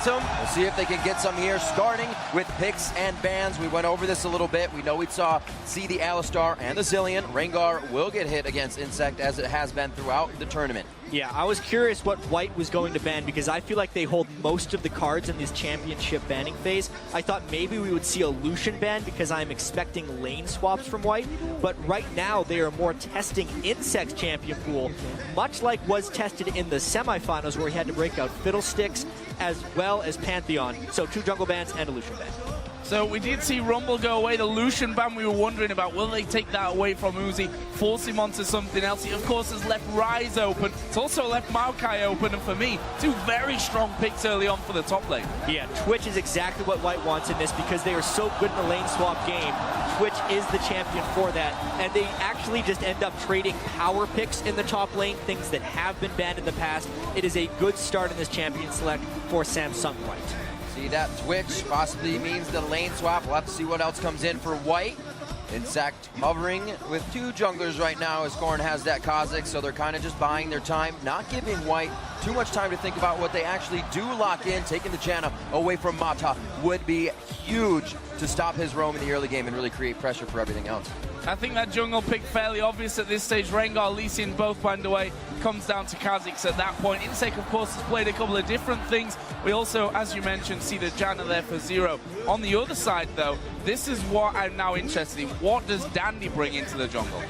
momentum. We'll see if they can get some here, starting with picks and bans. We went over this a little bit. We know we see the Alistar and the Zillion. Rengar will get hit against inSec as it has been throughout the tournament. Yeah, I was curious what White was going to ban because I feel like they hold most of the cards in this championship banning phase. I thought maybe we would see a Lucian ban because I'm expecting lane swaps from White, but right now they are more testing inSec's champion pool, much like was tested in the semifinals where he had to break out Fiddlesticks as well as Pantheon. So 2 jungle bans and a Lucian ban. So we did see Rumble go away. The Lucian ban we were wondering about, will they take that away from Uzi, force him onto something else? He, of course, has left Ryze open. It's also left Maokai open, and for me, 2 very strong picks early on for the top lane. Yeah, Twitch is exactly what White wants in this because they are so good in the lane swap game. Twitch is the champion for that, and they actually just end up trading power picks in the top lane, things that have been banned in the past. It is a good start in this champion select for Samsung White. See that Twitch possibly means the lane swap. We'll have to see what else comes in for White. inSec hovering with 2 junglers right now as Korn has that Kha'Zix, so they're kind of just buying their time, not giving White too much time to think about what they actually do lock in. Taking the Janna away from Mata would be huge to stop his roam in the early game and really create pressure for everything else. I think that jungle pick fairly obvious at this stage. Rengar, Lee Sin both find a way. Comes down to Kha'Zix at that point. inSec, of course, has played a couple of different things. We also, as you mentioned, see the Janna there for 0. On the other side, though, this is what I'm now interested in. What does Dandy bring into the jungle?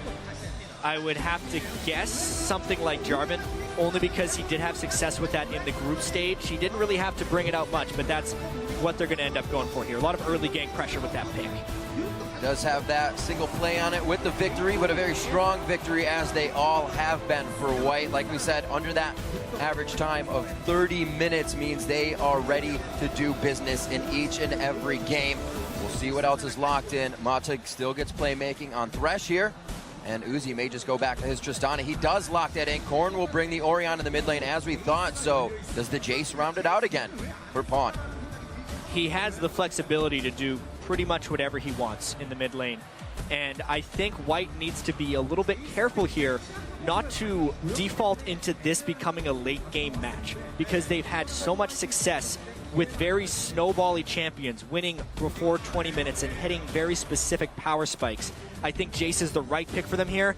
I would have to guess something like Jarvan, only because he did have success with that in the group stage. He didn't really have to bring it out much, but that's what they're going to end up going for here. A lot of early gank pressure with that pick. Does have that single play on it with the victory, but a very strong victory as they all have been for White. Like we said, under that average time of 30 minutes means they are ready to do business in each and every game. We'll see what else is locked in. Mata still gets playmaking on Thresh here, and Uzi may just go back to his Tristana. He does lock that in. Korn will bring the Orion in the mid lane as we thought, so does the Jace round it out again for Pawn? He has the flexibility to do pretty much whatever he wants in the mid lane. And I think White needs to be a little bit careful here not to default into this becoming a late game match, because they've had so much success with very snowbally champions winning before 20 minutes and hitting very specific power spikes. I think Jace is the right pick for them here,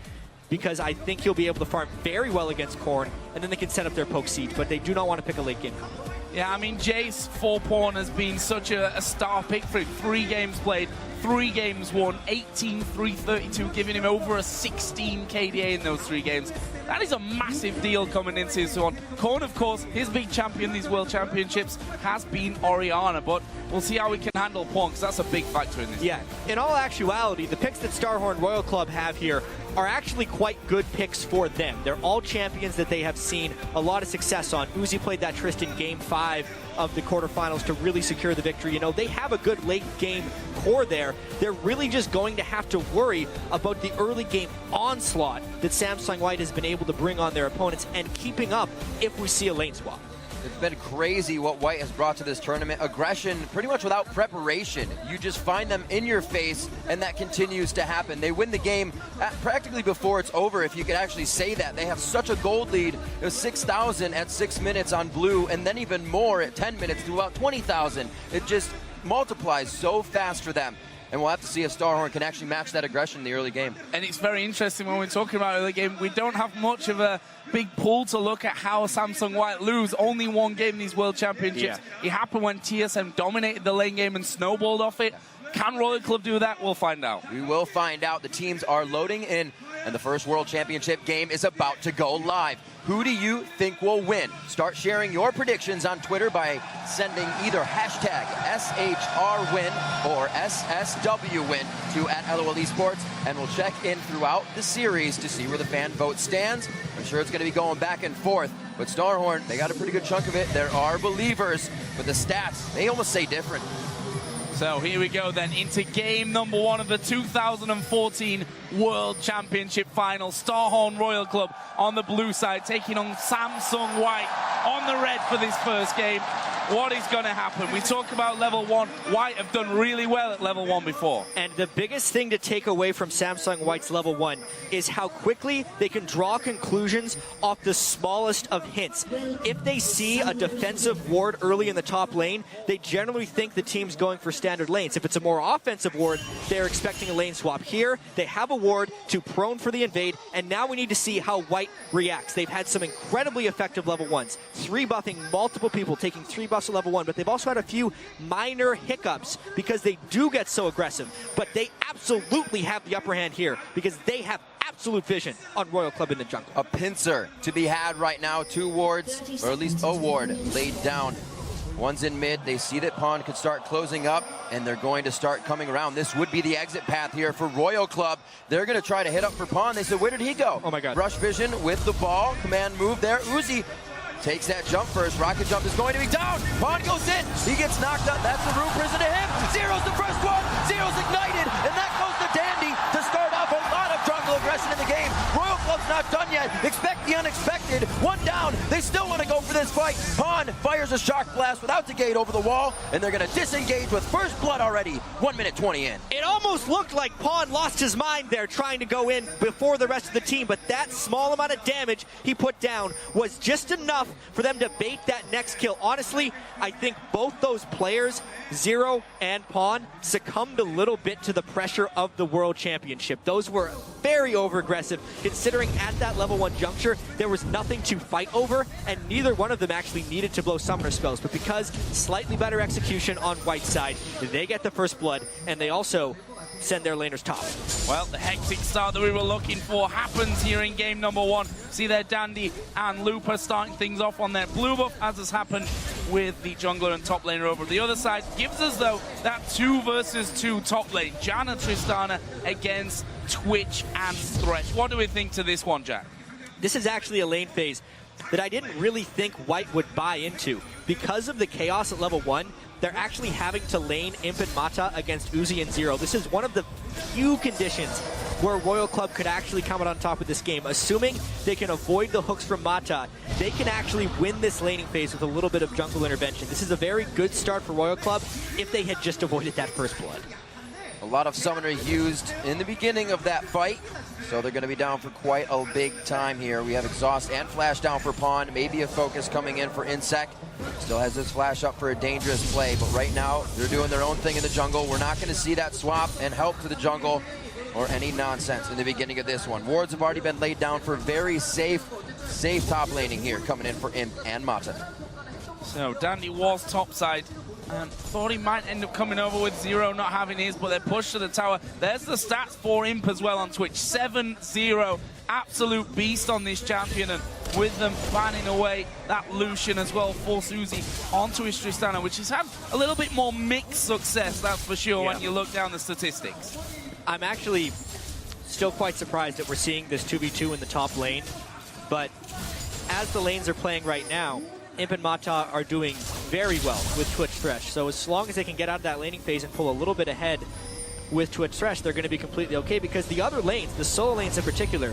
because I think he'll be able to farm very well against Korn, and then they can set up their poke siege, but they do not want to pick a late game combo. Yeah, I mean, Jace for Pawn has been such a star pick for him. 3 games played, 3 games won, 18-3-32, giving him over a 16 KDA in those 3 games. That is a massive deal coming into this one. Korn, of course, his big champion these World Championships has been Orianna, but we'll see how we can handle Pawn, because that's a big factor in this. Yeah, in all actuality, the picks that Starhorn Royal Club have here are actually quite good picks for them. They're all champions that they have seen a lot of success on. Uzi played that Tristan game 5 of the quarterfinals to really secure the victory. You know, they have a good late game core there. They're really just going to have to worry about the early game onslaught that Samsung White has been able to bring on their opponents and keeping up if we see a lane swap. It's been crazy what White has brought to this tournament. Aggression, pretty much without preparation. You just find them in your face, and that continues to happen. They win the game practically before it's over, if you could actually say that. They have such a gold lead. It was 6,000 at 6 minutes on blue, and then even more at 10 minutes to about 20,000. It just multiplies so fast for them. And we'll have to see if Starhorn can actually match that aggression in the early game. And it's very interesting when we're talking about early game. We don't have much of a big pool to look at how Samsung White lose. Only 1 game in these World Championships. Yeah. It happened when TSM dominated the lane game and snowballed off it. Can Royal Club do that? We'll find out. We will find out. The teams are loading in, and the first World Championship game is about to go live. Who do you think will win? Start sharing your predictions on Twitter by sending either hashtag SHRWin or SSWWin to @LOL Esports, and we'll check in throughout the series to see where the fan vote stands. I'm sure it's going to be going back and forth, but Starhorn, they got a pretty good chunk of it. There are believers, but the stats, they almost say different. So here we go then into game number 1 of the 2014 World Championship Final. Starhorn Royal Club on the blue side taking on Samsung White on the red for this first game. what is going to happen? We talk about level 1. White have done really well at level 1 before. And the biggest thing to take away from Samsung White's level 1 is how quickly they can draw conclusions off the smallest of hints. If they see a defensive ward early in the top lane, they generally think the team's going for standard lanes. If it's a more offensive ward, they're expecting a lane swap. Here, they have a ward to prone for the invade, and now we need to see how White reacts. They've had some incredibly effective level 1s. 3 buffing multiple people, taking 3 buffs at level 1, but they've also had a few minor hiccups because they do get so aggressive. But they absolutely have the upper hand here because they have absolute vision on Royal Club in the jungle. A pincer to be had right now. 2 wards, or at least a ward laid down. One's in mid. They see that Pawn could start closing up, and they're going to start coming around. This would be the exit path here for Royal Club. They're going to try to hit up for Pawn. They said, where did he go? Oh my God. Rush vision with the ball. Command move there. Uzi takes that jump first. Rocket jump is going to be down. Pawn goes in. He gets knocked out. That's the room prison to him. Zero's the first one. Zero's ignited, and that goes to Dandy to start off a lot of jungle aggression in the game. Royal Club's not done yet. Expect the unexpected. 1 down. They still want to go for this fight. Pawn fires a shock blast without the gate over the wall, and they're going to disengage with first blood already. 1 minute 20 in. It almost looked like Pawn lost his mind there trying to go in before the rest of the team, but that small amount of damage he put down was just enough for them to bait that next kill. Honestly, I think both those players, Zero and Pawn, succumbed a little bit to the pressure of the World Championship. Those were very over-aggressive, considering at that level 1 juncture, there was nothing to fight over, and neither one of them actually needed to blow summoner spells. But because slightly better execution on White's side, they get the first blood, and they also send their laners top. Well, the hectic start that we were looking for happens here in game number 1. See there, Dandy and Looper starting things off on their blue buff, as has happened with the jungler and top laner over the other side. Gives us, though, that 2 versus 2 top lane. Jan and Tristana against Twitch and Thresh. What do we think to this one, Jack? This is actually a lane phase that I didn't really think White would buy into. Because of the chaos at level 1, they're actually having to lane Imp and Mata against Uzi and Zero. This is one of the few conditions where Royal Club could actually come out on top of this game. Assuming they can avoid the hooks from Mata, they can actually win this laning phase with a little bit of jungle intervention. This is a very good start for Royal Club if they had just avoided that first blood. A lot of summoner used in the beginning of that fight, so they're going to be down for quite a big time here. We have exhaust and flash down for Pawn, maybe a focus coming in for inSec. Still has his flash up for a dangerous play, but right now they're doing their own thing in the jungle. We're not going to see that swap and help to the jungle or any nonsense in the beginning of this one. Wards have already been laid down for very safe top laning here, coming in for Imp and Mata. So Dandy was topside. Thought he might end up coming over with Zero not having his, but they're pushed to the tower. There's the stats for Imp as well on Twitch. 7-0. Absolute beast on this champion, and with them fanning away that Lucian as well, force Uzi onto his Tristana, which has had a little bit more mixed success, that's for sure, when you look down the statistics. I'm actually still quite surprised that we're seeing this 2v2 in the top lane, but as the lanes are playing right now, Imp and Mata are doing very well with Twitch Thresh. So as long as they can get out of that laning phase and pull a little bit ahead with Twitch Thresh, they're going to be completely okay, because the other lanes, the solo lanes in particular,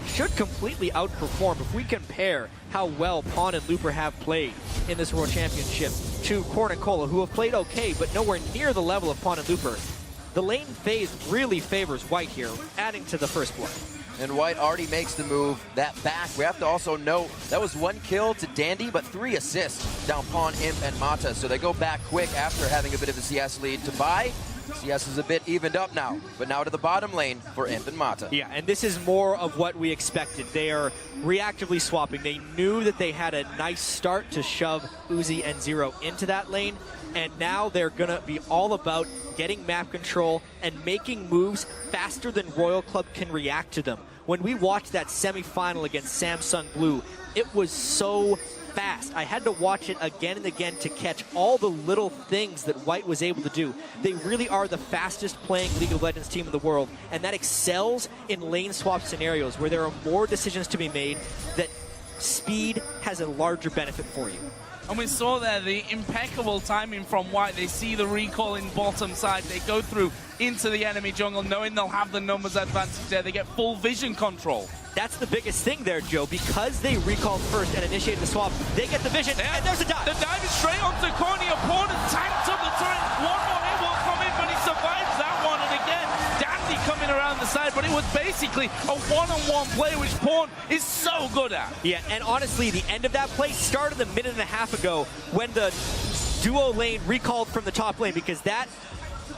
should completely outperform. If we compare how well Pawn and Looper have played in this World Championship to Korn and Cola, who have played okay, but nowhere near the level of Pawn and Looper, the lane phase really favors White here, adding to the first blood. And White already makes the move. That back, we have to also note, that was 1 kill to Dandy, but 3 assists down Pawn, Imp, and Mata. So they go back quick after having a bit of a CS lead to buy. CS is a bit evened up now, but now to the bottom lane for Imp and Mata. Yeah, and this is more of what we expected. They are reactively swapping. They knew that they had a nice start to shove Uzi and Zero into that lane, and now they're going to be all about getting map control and making moves faster than Royal Club can react to them. When we watched that semifinal against Samsung Blue, it was so fast. I had to watch it again and again to catch all the little things that White was able to do. They really are the fastest playing League of Legends team in the world, and that excels in lane swap scenarios where there are more decisions to be made, that speed has a larger benefit for you. And we saw there the impeccable timing from White. They see the recall in bottom side. They go through into the enemy jungle, knowing they'll have the numbers advantage there. They get full vision control. That's the biggest thing there, Joe. Because they recalled first and initiated the swap, they get the vision, and there's a dive. The dive driving straight onto Corny. Opponent tanked up the turret. One more hit will come in, but he survives that one. And again, Dandy coming around the side, but it was basically a one-on-one play, which Pawn is so good at. Yeah, and honestly, the end of that play started a minute and a half ago when the duo lane recalled from the top lane, because that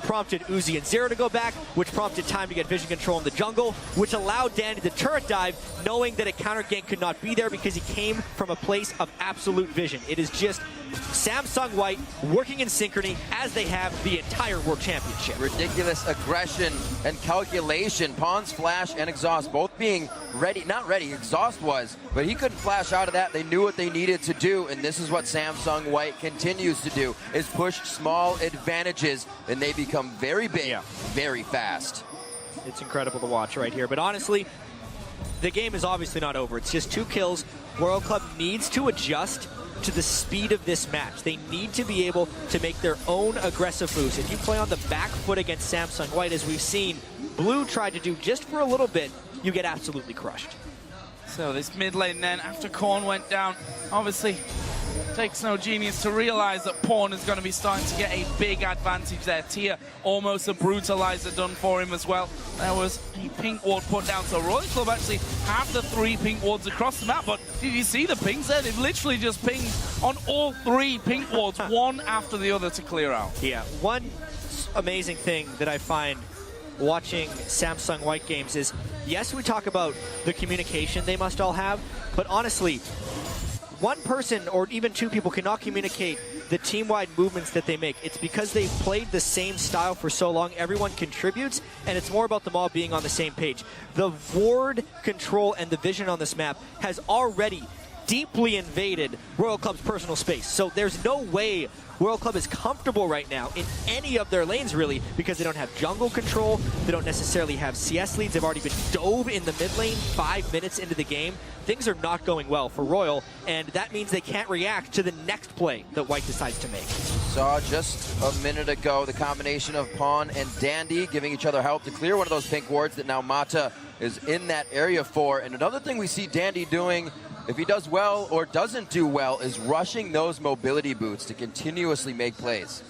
prompted Uzi and Zero to go back, which prompted time to get vision control in the jungle, which allowed Dandy to turret dive, knowing that a counter gank could not be there because he came from a place of absolute vision. It is just Samsung White working in synchrony as they have the entire World Championship. Ridiculous aggression and calculation. Pawn's flash and exhaust both being ready. Not ready, exhaust was, but he couldn't flash out of that. They knew what they needed to do, and this is what Samsung White continues to do, is push small advantages, and they become very big, very fast. It's incredible to watch right here, but honestly, the game is obviously not over. It's just 2 kills. Royal Club needs to adjust to the speed of this match. They need to be able to make their own aggressive moves. If you play on the back foot against Samsung White, as we've seen Blue tried to do just for a little bit, you get absolutely crushed. So this mid lane then, after Korn went down, obviously takes no genius to realize that Pawn is going to be starting to get a big advantage there. Tia, almost a brutalizer done for him as well. There was a pink ward put down, so Royal Club actually have the 3 pink wards across the map, but did you see the pings there? They've literally just pinged on all 3 pink wards, one after the other to clear out. Yeah, one amazing thing that I find watching Samsung White games is, yes, we talk about the communication they must all have, but honestly, one person or even 2 people cannot communicate the team-wide movements that they make. It's because they've played the same style for so long. Everyone contributes, and it's more about them all being on the same page. The ward control and the vision on this map has already deeply invaded Royal Club's personal space. So there's no way Royal Club is comfortable right now in any of their lanes, really, because they don't have jungle control. They don't necessarily have CS leads. They've already been dove in the mid lane 5 minutes into the game. Things are not going well for Royal, and that means they can't react to the next play that White decides to make. Saw just a minute ago the combination of Pawn and Dandy giving each other help to clear one of those pink wards that now Mata is in that area for. And another thing we see Dandy doing, if he does well or doesn't do well, is rushing those mobility boots to continuously make plays.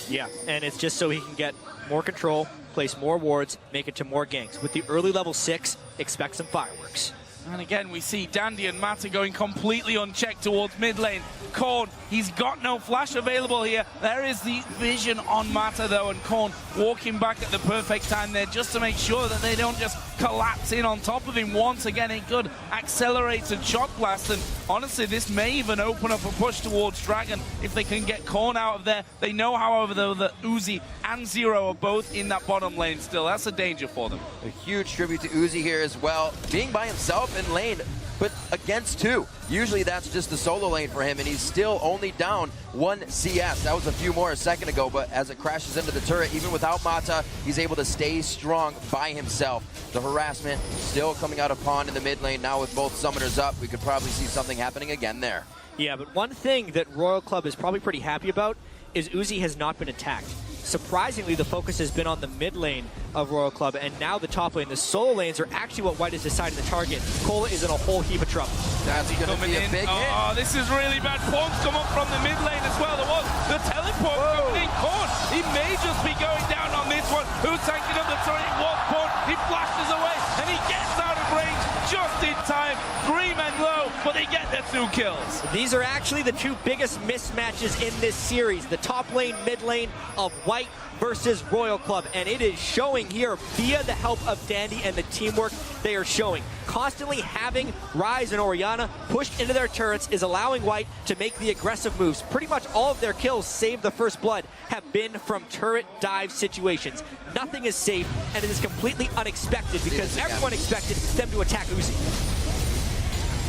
Yeah, and it's just so he can get more control, place more wards, make it to more ganks. With the early level 6, expect some fireworks. And again, we see Dandy and Mata going completely unchecked towards mid lane. Korn, he's got no flash available here. There is the vision on Mata, though, and Korn walking back at the perfect time there just to make sure that they don't just collapse in on top of him. Once again, a good accelerated shock blast, and honestly, this may even open up a push towards Dragon if they can get Korn out of there. They know, however, though, that Uzi and Zero are both in that bottom lane still. That's a danger for them. A huge tribute to Uzi here as well, being by himself in lane, but against 2. Usually that's just the solo lane for him, and he's still only down 1 CS. That was a few more a second ago, but as it crashes into the turret, even without Mata, he's able to stay strong by himself. The harassment still coming out of Pawn in the mid lane. Now with both summoners up, we could probably see something happening again there. Yeah, but one thing that Royal Club is probably pretty happy about is Uzi has not been attacked. Surprisingly, the focus has been on the mid lane of Royal Club, and now the top lane. The solo lanes are actually what White has decided to target. Cola is in a whole heap of trouble. That's going to be a big hit. Oh, this is really bad. Pawn's come up from the mid lane as well. There was the teleport coming in. Korn, he may just be going down on this one. Who's tanking up the turret? It was Pawn. He flashes away, and he gets out of range just in time. 3 men low, but they get their 2 kills. These are actually the 2 biggest mismatches in this series. The top lane, mid lane of White versus Royal Club, and it is showing here via the help of Dandy and the teamwork they are showing. Constantly having Ryze and Orianna pushed into their turrets is allowing White to make the aggressive moves. Pretty much all of their kills, save the first blood, have been from turret dive situations. Nothing is safe, and it is completely unexpected because everyone expected them to attack Uzi.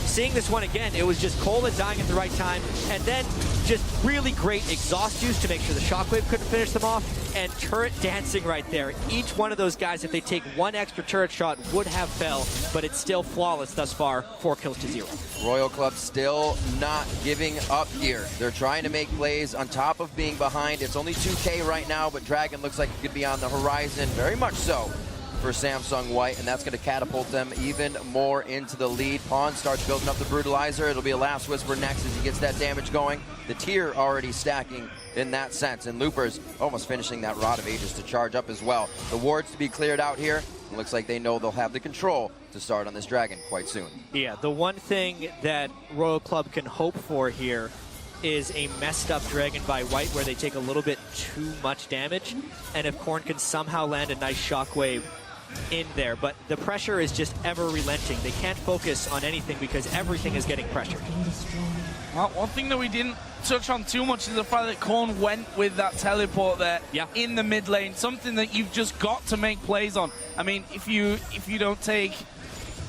Seeing this one again, it was just Cola dying at the right time, and then just really great exhaust use to make sure the shockwave couldn't finish them off, and turret dancing right there. Each one of those guys, if they take 1 extra turret shot, would have fell, but it's still flawless thus far, 4 kills to 0. Royal Club still not giving up here. They're trying to make plays on top of being behind. It's only 2K right now, but Dragon looks like it could be on the horizon, very much so. for Samsung White, and that's going to catapult them even more into the lead. Pawn starts building up the Brutalizer. It'll be a Last Whisper next as he gets that damage going. The tier already stacking in that sense, and Looper's almost finishing that Rod of Ages to charge up as well. The wards to be cleared out here. It looks like they know they'll have the control to start on this dragon quite soon. Yeah, the one thing that Royal Club can hope for here is a messed up dragon by White where they take a little bit too much damage, and if Corn can somehow land a nice shockwave in there. But the pressure is just ever relenting. They can't focus on anything because everything is getting pressured. Well, one thing that we didn't touch on too much is the fact that Korn went with that teleport there in the mid lane, something that you've just got to make plays on. I mean, if you don't take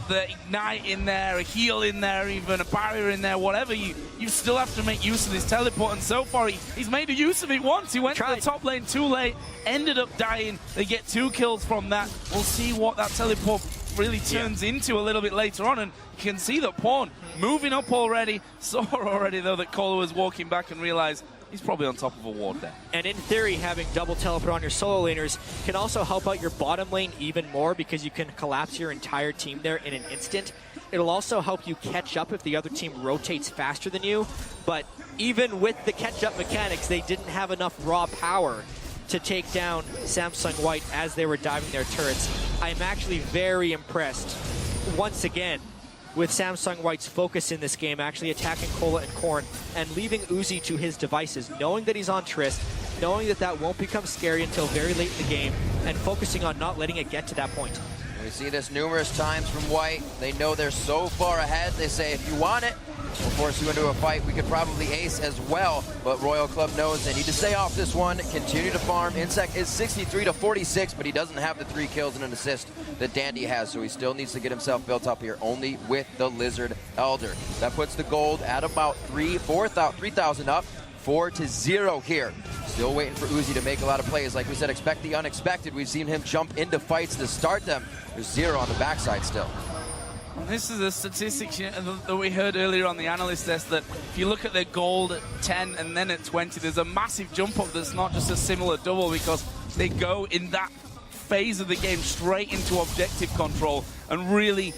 the ignite in there, a heal in there, even a barrier in there, whatever, you still have to make use of this teleport, and so far he's made a use of it once. He went to the top lane too late, ended up dying. They get 2 kills from that. We'll see what that teleport really turns into a little bit later on, and you can see that Pawn moving up already. Saw already though that Kohler was walking back and realized he's probably on top of a ward there. And in theory, having double teleport on your solo laners can also help out your bottom lane even more because you can collapse your entire team there in an instant. It'll also help you catch up if the other team rotates faster than you. But even with the catch-up mechanics, they didn't have enough raw power to take down Samsung White as they were diving their turrets. I'm actually very impressed, once again, with Samsung White's focus in this game, actually attacking Cola and Korn and leaving Uzi to his devices, knowing that he's on Trist, knowing that that won't become scary until very late in the game, and focusing on not letting it get to that point. We see this numerous times from White. They know they're so far ahead. They say, if you want it, we'll force you into a fight. We could probably ace as well, but Royal Club knows they need to stay off this one, continue to farm. inSec is 63 to 46, but he doesn't have the 3 kills and an assist that Dandy has, so he still needs to get himself built up here, only with the Lizard Elder. That puts the gold at about 3,000 up, 4-0 here. Still waiting for Uzi to make a lot of plays. Like we said, expect the unexpected. We've seen him jump into fights to start them. There's 0 on the backside still. This is a statistic that we heard earlier on the analyst desk, that if you look at their gold at 10 and then at 20, there's a massive jump up that's not just a similar double, because they go in that phase of the game straight into objective control and really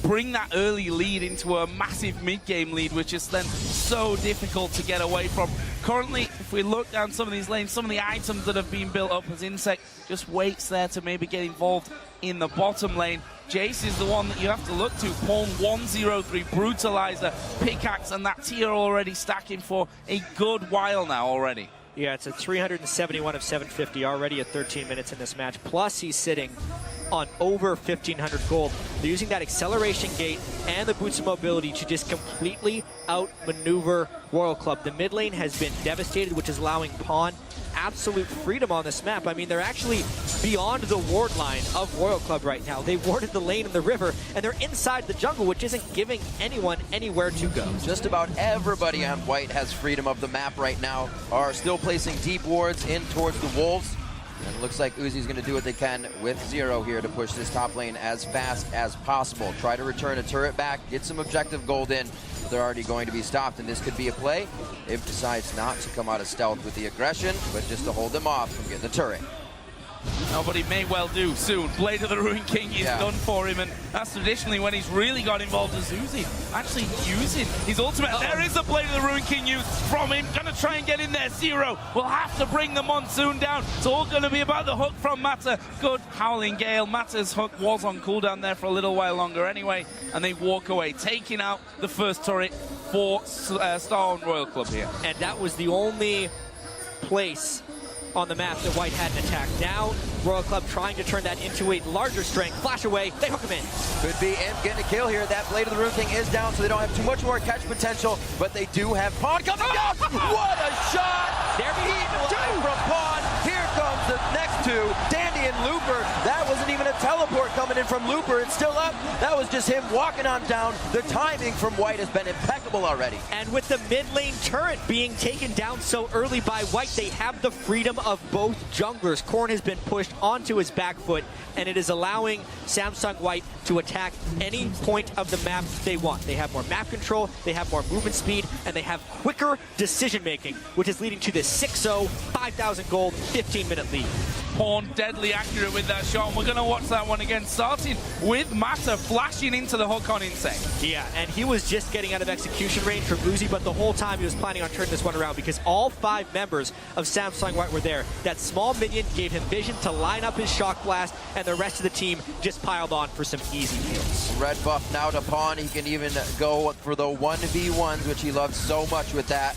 bring that early lead into a massive mid-game lead, which is then so difficult to get away from. Currently, if we look down some of these lanes, some of the items that have been built up as inSec just waits there to maybe get involved in the bottom lane. Jace is the one that you have to look to. Pawn 103, Brutalizer, Pickaxe, and that tier already stacking for a good while now already. Yeah, it's a 371 of 750 already at 13 minutes in this match. Plus, he's sitting on over 1,500 gold. They're using that acceleration gate and the boots of mobility to just completely outmaneuver Royal Club. The mid lane has been devastated, which is allowing Pawn absolute freedom on this map. I mean, they're actually beyond the ward line of Royal Club right now. They warded the lane in the river, and they're inside the jungle, which isn't giving anyone anywhere to go. Just about everybody on White has freedom of the map right now, are still placing deep wards in towards the Wolves. And it looks like Uzi's going to do what they can with 0 here to push this top lane as fast as possible. Try to return a turret back, get some objective gold in. They're already going to be stopped, and this could be a play if decides not to come out of stealth with the aggression, but just to hold them off from getting the turret. No, but he may well do soon. Blade of the Ruin King is done for him, and that's traditionally when he's really got involved as Uzi actually using his ultimate. There is a Blade of the Ruin King used from him. Gonna try and get in there. 0 will have to bring the Monsoon down. It's all gonna be about the hook from Mata. Good Howling Gale. Mata's hook was on cooldown there for a little while longer anyway, and they walk away, taking out the first turret for Star on Royal Club here. And that was the only place on the map that White hadn't attacked. Now, Royal Club trying to turn that into a larger strength. Flash away, they hook him in. Could be Imp getting a kill here. That Blade of the Ruin King is down, so they don't have too much more catch potential, but they do have Pawn coming down. What a shot! There we go. From Pawn. Here comes the next 2, Dandy and Looper. That wasn't even a teleport coming in from Looper. It's still up. That was just him walking on down. The timing from White has been impeccable already. And with the mid lane turret being taken down so early by White, they have the freedom of both junglers. Korn has been pushed onto his back foot, and it is allowing Samsung White to attack any point of the map they want. They have more map control, they have more movement speed, and they have quicker decision making, which is leading to this 6-0, 5,000 gold, 15-minute lead. Pawn deadly accurate with that shot. And we're going to watch that one again, starting with Mata flashing into the hook on inSec. Yeah, and he was just getting out of execution range from Uzi, but the whole time he was planning on turning this one around because all 5 members of Samsung White were there. That small minion gave him vision to line up his shock blast, and the rest of the team just piled on for some easy kills. Red buff now to Pawn. He can even go for the 1v1s, which he loves so much with that.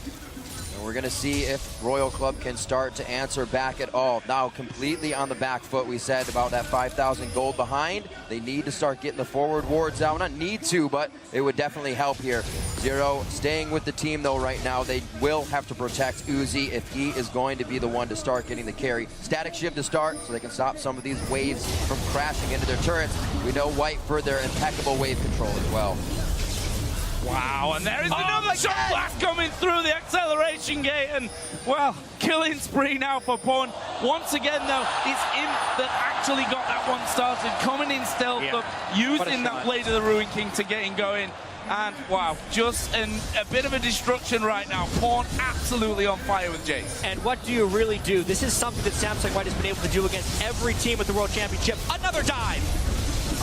And we're going to see if Royal Club can start to answer back at all. Now completely on the back foot. We said about that 5,000 gold behind. They need to start getting the forward wards out. Not need to, but it would definitely help here. Zero staying with the team though right now. They will have to protect Uzi if he is going to be the one to start getting the carry. Static shiv to start so they can stop some of these waves from crashing into their turrets. We know White for their impeccable wave control as well. Wow, and there is another shot blast coming through the acceleration gate, and, well, killing spree now for Pawn. Once again, though, it's Imp that actually got that one started, coming in stealth, but using that Blade of the Ruin King to get him going. And, wow, just a bit of a destruction right now. Pawn absolutely on fire with Jace. And what do you really do? This is something that Samsung White has been able to do against every team at the World Championship. Another dive!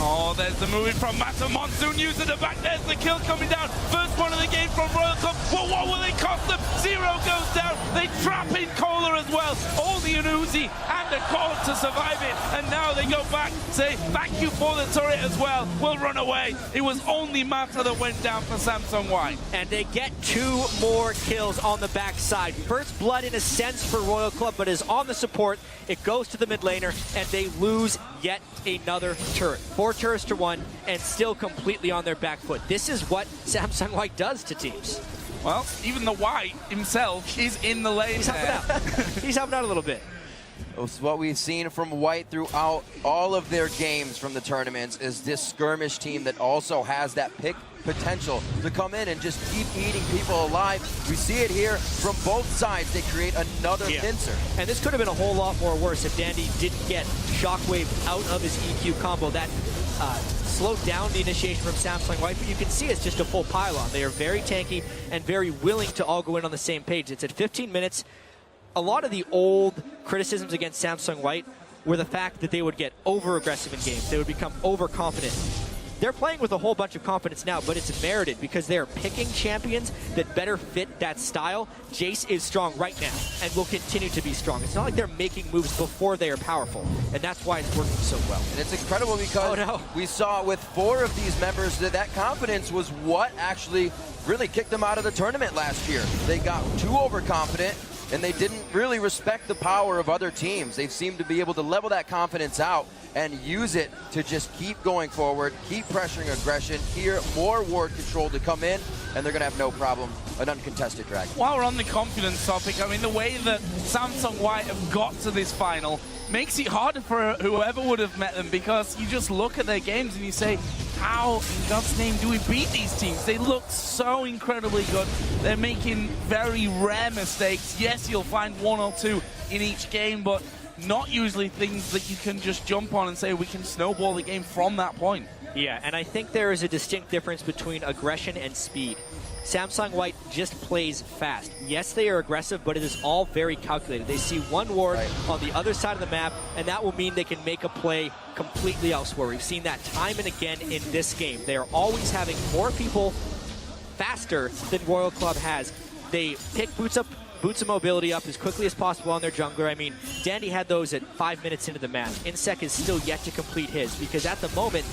Oh, there's the moving from Mata. Monsoon using the back. There's the kill coming down. First one of the game from Royal Club. Well, what will it cost them? Zero goes down. They trap in Cola as well. Only an Uzi and a Cold to survive it. And now they go back, say thank you for the turret as well. We'll run away. It was only Mata that went down for Samsung White. And they get 2 more kills on the backside. First blood in a sense for Royal Club, but is on the support. It goes to the mid laner, and they lose yet another turret. 4 turrets to 1, and still completely on their back foot. This is what Samsung White does to teams. Well, even the White himself is in the lane. He's helping out. He's helping out a little bit. What we've seen from White throughout all of their games from the tournaments is this skirmish team that also has that pick potential to come in and just keep eating people alive. We see it here from both sides. They create another pincer. And this could have been a whole lot more worse if Dandy didn't get Shockwave out of his EQ combo. That slowed down the initiation from Samsung White, but you can see it's just a full pylon. They are very tanky and very willing to all go in on the same page. It's at 15 minutes. A lot of the old criticisms against Samsung White were the fact that they would get over-aggressive in games. They would become overconfident. They're playing with a whole bunch of confidence now, but it's merited because they're picking champions that better fit that style. Jace is strong right now and will continue to be strong. It's not like they're making moves before they are powerful, and that's why it's working so well. And it's incredible because we saw with 4 of these members that confidence was what actually really kicked them out of the tournament last year. They got too overconfident, and they didn't really respect the power of other teams. They seemed to be able to level that confidence out and use it to just keep going forward, keep pressuring aggression, here more ward control to come in, and they're going to have no problem, an uncontested drag. While we're on the confidence topic, I mean, the way that Samsung White have got to this final makes it harder for whoever would have met them, because you just look at their games and you say, how in God's name do we beat these teams? They look so incredibly good. They're making very rare mistakes. Yes, you'll find 1 or 2 in each game, but not usually things that you can just jump on and say we can snowball the game from that point. Yeah, and I think there is a distinct difference between aggression and speed. Samsung White just plays fast. Yes, they are aggressive, but it is all very calculated. They see one ward on the other side of the map, and that will mean they can make a play completely elsewhere. We've seen that time and again in this game. They are always having more people faster than Royal Club has. They pick boots of mobility up as quickly as possible on their jungler. I mean, Dandy had those at 5 minutes into the match. inSec is still yet to complete his, because at the moment,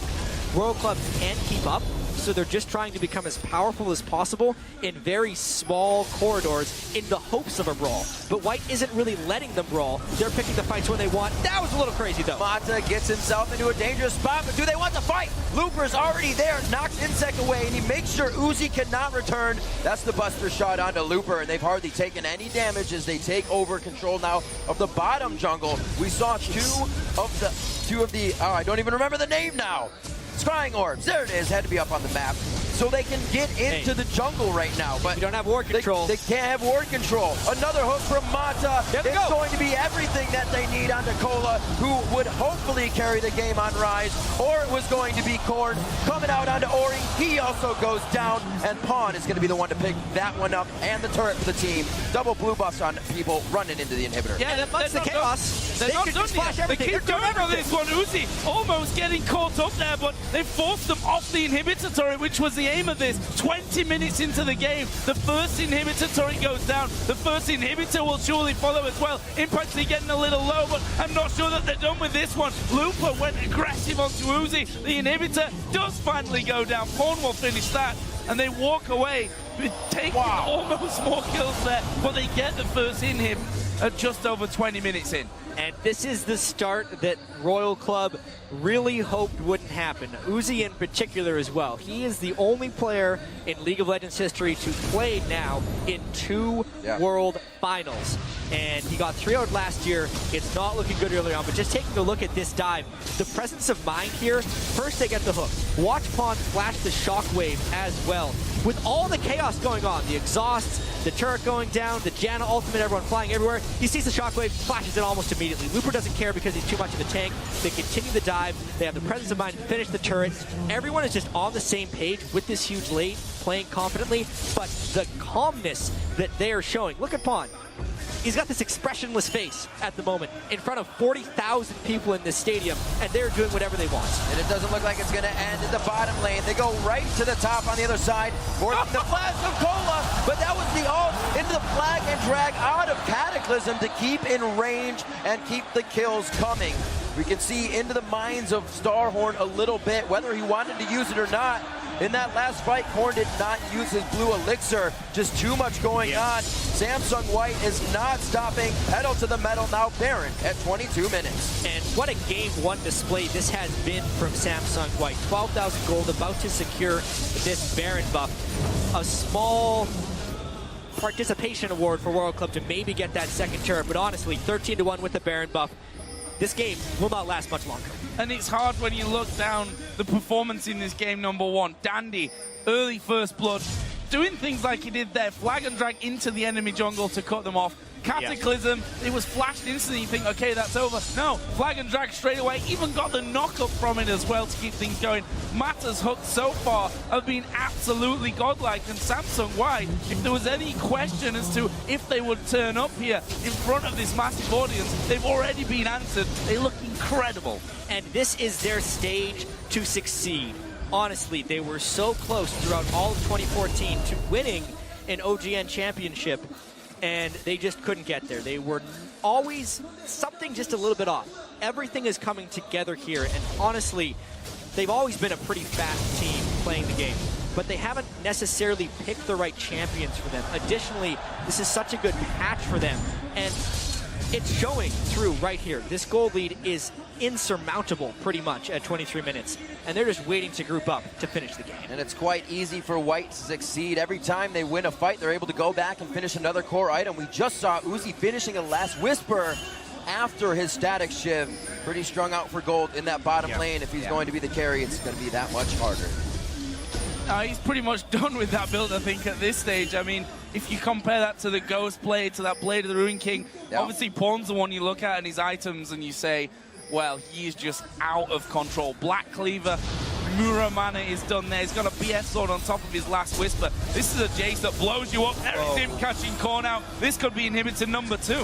Royal Club can't keep up, so they're just trying to become as powerful as possible in very small corridors in the hopes of a brawl. But White isn't really letting them brawl. They're picking the fights when they want. That was a little crazy, though. Mata gets himself into a dangerous spot, but do they want to fight? Looper's already there, knocks inSec away, and he makes sure Uzi cannot return. That's the buster shot onto Looper, and they've hardly taken any damage as they take over control now of the bottom jungle. We saw two of the I don't even remember the name now. Scrying orbs, there it is, had to be up on the map. So they can get into the jungle right now, but you don't have ward control. They can't have ward control. Another hook from Mata. It's going to be everything that they need on Cola, who would hopefully carry the game on Rise, or it was going to be Korn coming out onto Ori. He also goes down, and Pawn is going to be the one to pick that one up, and the turret for the team. Double blue buffs on people running into the inhibitor. Yeah, that's the chaos. They're not could done just flash yet. They everything. keep They're going doing on this one. Uzi almost getting caught up there, but they forced them off the inhibitor turret, which was the aim of this. 20 minutes into the game, the first inhibitor turret goes down. The first inhibitor will surely follow as well. Impact's getting a little low, but I'm not sure that they're done with this one. Looper went aggressive onto Uzi. The inhibitor does finally go down. Pawn will finish that, and they walk away with taking almost more kills there, but they get the first inhib at just over 20 minutes in. And this is the start that Royal Club really hoped wouldn't happen. Uzi in particular as well. He is the only player in League of Legends history to play now in 2 World Finals. And he got 3-0'd last year. It's not looking good early on, but just taking a look at this dive, the presence of mind here, first they get the hook. Watch Pawn flash the shockwave as well. With all the chaos going on, the exhausts, the turret going down, the Janna ultimate, everyone flying everywhere, he sees the shockwave, flashes it almost immediately. Looper doesn't care because he's too much of a tank. They continue the dive. They have the presence of mind to finish the turret. Everyone is just on the same page with this huge lead, playing confidently, but the calmness that they are showing. Look at Pawn. He's got this expressionless face at the moment in front of 40,000 people in this stadium, and they're doing whatever they want. And it doesn't look like it's going to end in the bottom lane. They go right to the top on the other side for the Plasma Cola, but that was the ult into the flag and drag out of Cataclysm to keep in range and keep the kills coming. We can see into the minds of Starhorn a little bit, whether he wanted to use it or not. In that last fight, Korn did not use his blue elixir. Just too much going on. Samsung White is not stopping. Pedal to the metal now. Baron at 22 minutes. And what a game 1 display this has been from Samsung White. 12,000 gold, about to secure this Baron buff. A small participation award for Royal Club to maybe get that second turret, but honestly, 13-1 with the Baron buff. This game will not last much longer. And it's hard when you look down the performance in this game number 1. Dandy, early first blood, doing things like he did there, flag and drag into the enemy jungle to cut them off. Cataclysm, it was flashed instantly, you think, okay, that's over. No, flag and drag straight away, even got the knock-up from it as well to keep things going. Matter's hooks so far have been absolutely godlike, and Samsung White, if there was any question as to if they would turn up here in front of this massive audience, they've already been answered. They look incredible. And this is their stage to succeed. Honestly, they were so close throughout all of 2014 to winning an OGN championship, and they just couldn't get there. They were always something just a little bit off. Everything is coming together here, and honestly, they've always been a pretty fast team playing the game, but they haven't necessarily picked the right champions for them. Additionally, this is such a good patch for them, and it's showing through right here. This gold lead is insurmountable pretty much at 23 minutes, and they're just waiting to group up to finish the game. And it's quite easy for White to succeed. Every time they win a fight, they're able to go back and finish another core item. We just saw Uzi finishing a last Whisper after his static shiv. Pretty strung out for gold in that bottom lane. If he's going to be the carry, it's going to be that much harder. He's pretty much done with that build, I think, at this stage. I mean, if you compare that to the Ghost Blade, to that Blade of the Ruin King, obviously Pawn's the one you look at in his items and you say, well, he is just out of control. Black Cleaver, Muramana is done there. He's got a BS sword on top of his last Whisper. This is a Jace that blows you up. There's him catching Korn out. This could be inhibitor number 2.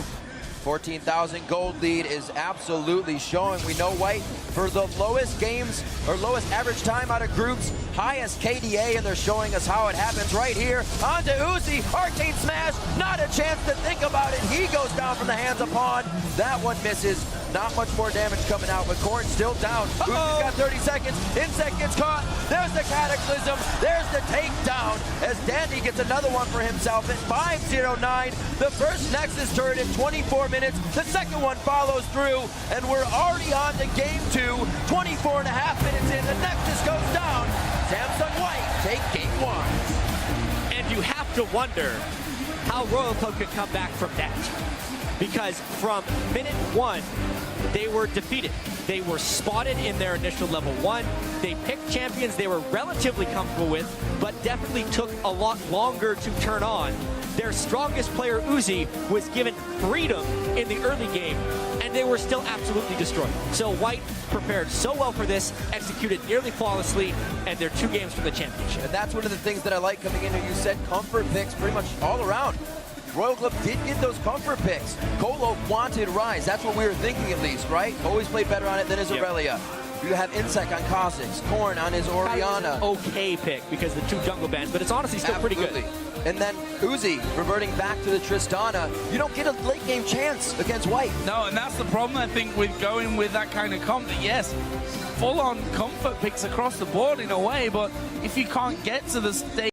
14,000 gold lead is absolutely showing. We know White for the lowest games or lowest average time out of groups, highest KDA, and they're showing us how it happens right here. On to Uzi, Arcane Smash, not a chance to think about it. He goes down from the hands of Pawn. That one misses. Not much more damage coming out, but Korn's still down. Uzi's got 30 seconds. inSec gets caught. There's the Cataclysm. There's the takedown as Dandy gets another one for himself at 5:09. The first Nexus turret in 24 minutes. The second one follows through, and we're already on to game 2. 24 and a half minutes in. The Nexus goes down. Samsung White take game 1. And you have to wonder how Royal Club could come back from that. Because from minute 1, they were defeated. They were spotted in their initial level 1. They picked champions they were relatively comfortable with, but definitely took a lot longer to turn on. Their strongest player, Uzi, was given freedom in the early game, and they were still absolutely destroyed. So White prepared so well for this, executed nearly flawlessly, and they're 2 games from the championship. And that's one of the things that I like coming in here. You said comfort picks pretty much all around. Royal Club did get those comfort picks. Colo wanted Rise. That's what we were thinking at least, right? Always played better on it than his Aurelia. You have inSec on Kha'Zix, Korn on his Orianna. Okay pick because the 2 jungle bands, but it's honestly still pretty good. And then Uzi reverting back to the Tristana. You don't get a late game chance against White. No, and that's the problem, I think, with going with that kind of comp. That yes, full-on comfort picks across the board in a way, but if you can't get to the stage